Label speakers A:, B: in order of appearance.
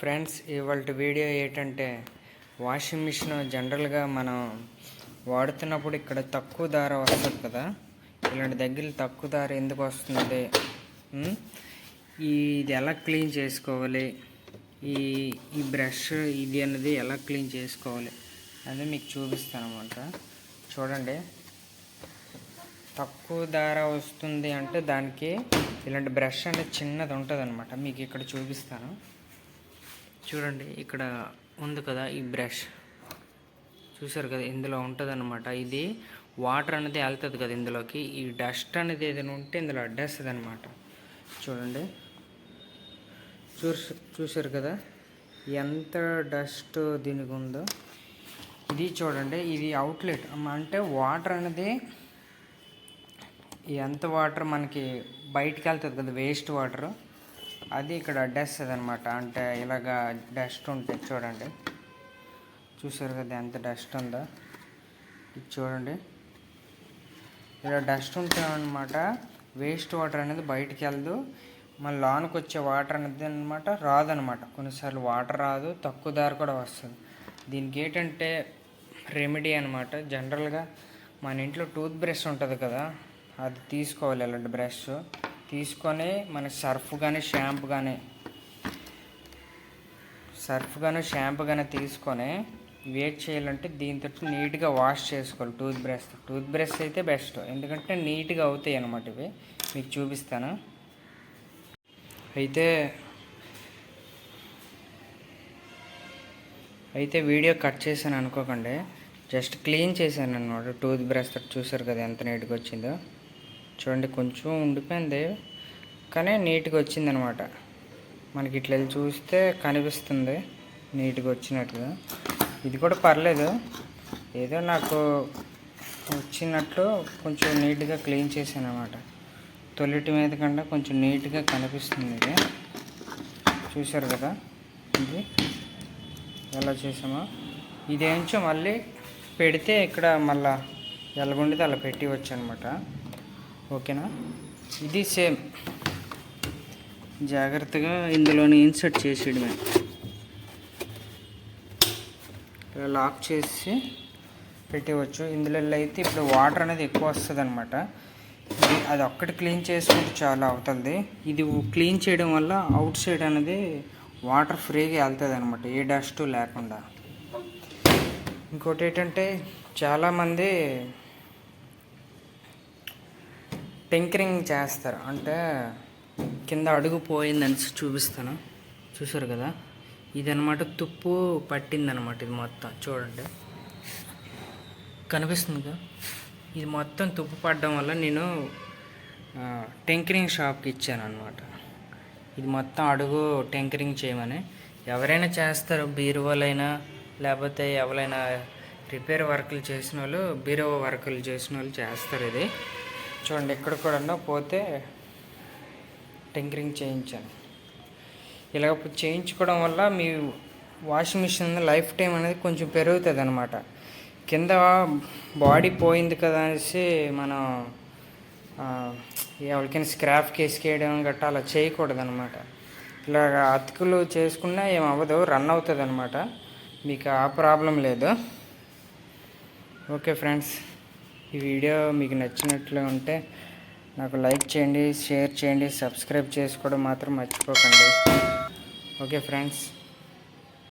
A: Friends, ఇవాళ video ఏంటంటే washing machine జనరల్గా మనం వాడుతున్నప్పుడు ఇక్కడ తక్కువ ధార వస్తుంది కదా. ఇలాంటి దగ్గర తక్కువ ధార ఎందుకు వస్తుంది, ఇది ఎలా క్లీన్ చేసుకోవాలి, ఈ ఈ బ్రష్ ఇది అనేది ఎలా క్లీన్ చేసుకోవాలి అనేది మీకు చూపిస్తాను అన్నమాట. చూడండి, తక్కువ ధార వస్తుంది అంటే దానికి ఇలాంటి బ్రష్ అనేది చిన్నది ఉంటుంది అనమాట. మీకు ఇక్కడ చూపిస్తాను చూడండి. ఇక్కడ ఉంది కదా ఈ బ్రష్, చూసారు కదా, ఇందులో ఉంటుంది అనమాట. ఇది వాటర్ అనేది వెళ్తుంది కదా ఇందులోకి. ఈ డస్ట్ అనేది ఏదైనా ఉంటే ఇందులో అడ్డేస్తుంది అనమాట. చూడండి, చూసారు కదా ఎంత డస్ట్ దీనికి ఉందో. ఇది చూడండి, ఇది అవుట్లెట్ అంటే వాటర్ అనేది ఎంత వాటర్ మనకి బయటికి వెళ్తుంది కదా, వేస్ట్ వాటర్, అది ఇక్కడ అడ్డేస్తుంది అనమాట. అంటే ఇలాగా డస్ట్ ఉంటుంది చూడండి. చూసారు కదా ఎంత డస్ట్ ఉందో. ఇది చూడండి, ఇలా డస్ట్ ఉంటుంది అనమాట. వేస్ట్ వాటర్ అనేది బయటికి వెళ్ళదు, మన లోనికి వచ్చే వాటర్ అనేది అనమాట రాదనమాట. కొన్నిసార్లు వాటర్ రాదు, తక్కువ ధార కూడా వస్తుంది. దీనికి ఏంటంటే రెమెడీ అనమాట. జనరల్గా మన ఇంట్లో టూత్ బ్రష్ ఉంటుంది కదా, అది తీసుకోవాలి. ఇలాంటి బ్రష్ తీసుకొని మన సర్ఫ్ కానీ షాంపూ కానీ తీసుకొని వేట్ చేయాలంటే దీంతో నీట్గా వాష్ చేసుకోవాలి. టూత్ బ్రష్ అయితే బెస్ట్, ఎందుకంటే నీట్గా అవుతాయి అన్నమాట. ఇవి మీకు చూపిస్తాను. అయితే వీడియో కట్ చేశాను అనుకోకండి, జస్ట్ క్లీన్ చేశాను అన్నమాట టూత్ బ్రష్. చూసారు కదా ఎంత నీట్గా వచ్చిందో. చూడండి, కొంచెం ఉండిపోయింది కానీ నీట్గా వచ్చిందనమాట. మనకి ఇట్లా చూస్తే కనిపిస్తుంది నీట్గా వచ్చినట్టుగా. ఇది కూడా పర్లేదు, ఏదో నాకు వచ్చినట్లు కొంచెం నీట్గా క్లీన్ చేశాను అనమాట. తొలిటి మీద కన్నా కొంచెం నీట్గా కనిపిస్తుంది. ఇది చూసారు కదా ఇది ఎలా చేసామో. ఇదేంచో మళ్ళీ పెడితే ఇక్కడ మళ్ళీ ఎలాగుండితే అలా పెట్టి వచ్చు అనమాట. ఓకేనా, ఇది సేమ్ జాగ్రత్తగా ఇందులోని ఇన్సర్ట్ చేసేయడమే. ఇలా లాక్ చేసి పెట్టవచ్చు. ఇందులో అయితే ఇప్పుడు వాటర్ అనేది ఎక్కువ వస్తుంది అనమాట. అది ఒక్కటి క్లీన్ చేసుకుంటే చాలా అవుతుంది. ఇది క్లీన్ చేయడం వల్ల అవుట్ సైడ్ అనేది వాటర్ ఫ్రీగా వెళ్తుంది అనమాట, ఏ డస్ట్ లేకుండా. ఇంకోటి ఏంటంటే చాలామంది టింకరింగ్ చేస్తారు, అంటే కింద అడుగు పోయిందని చూపిస్తాను. చూసారు కదా, ఇదనమాట తుప్పు పట్టిందనమాట. ఇది మొత్తం చూడండి, కనిపిస్తుంది కదా. ఇది మొత్తం తుప్పు పడడం వల్ల నేను టింకరింగ్ షాప్కి ఇచ్చాను అనమాట. ఇది మొత్తం అడుగు టింకరింగ్ చేయమని. ఎవరైనా చేస్తారు, బీరువాలైనా లేకపోతే ఎవరైనా రిపేర్ వర్కులు చేసిన వాళ్ళు, బీరువా వర్కులు చేసిన వాళ్ళు చేస్తారు. ఇది చూడండి, ఎక్కడ కూడా పోతే టింకరింగ్ చేయించాను. ఇలా చేయించుకోవడం వల్ల మీ వాషింగ్ మిషన్ లైఫ్ టైం అనేది కొంచెం పెరుగుతుంది అనమాట. కింద బాడీ పోయింది కదా అనేసి మనం ఎవరికైనా స్క్రాప్ కేసుకేయడం గట్టా అలా చేయకూడదు అనమాట. ఇలా అతుకులు చేసుకున్నా ఏమవ్వదు, రన్ అవుతుంది అనమాట. మీకు ఆ ప్రాబ్లం లేదు. ఓకే ఫ్రెండ్స్, ఈ వీడియో మీకు నచ్చినట్లు ఉంటే నాకు లైక్ చేయండి, షేర్ చేయండి, సబ్స్క్రైబ్ చేసుకోవడం మాత్రం మర్చిపోకండి. Okay friends.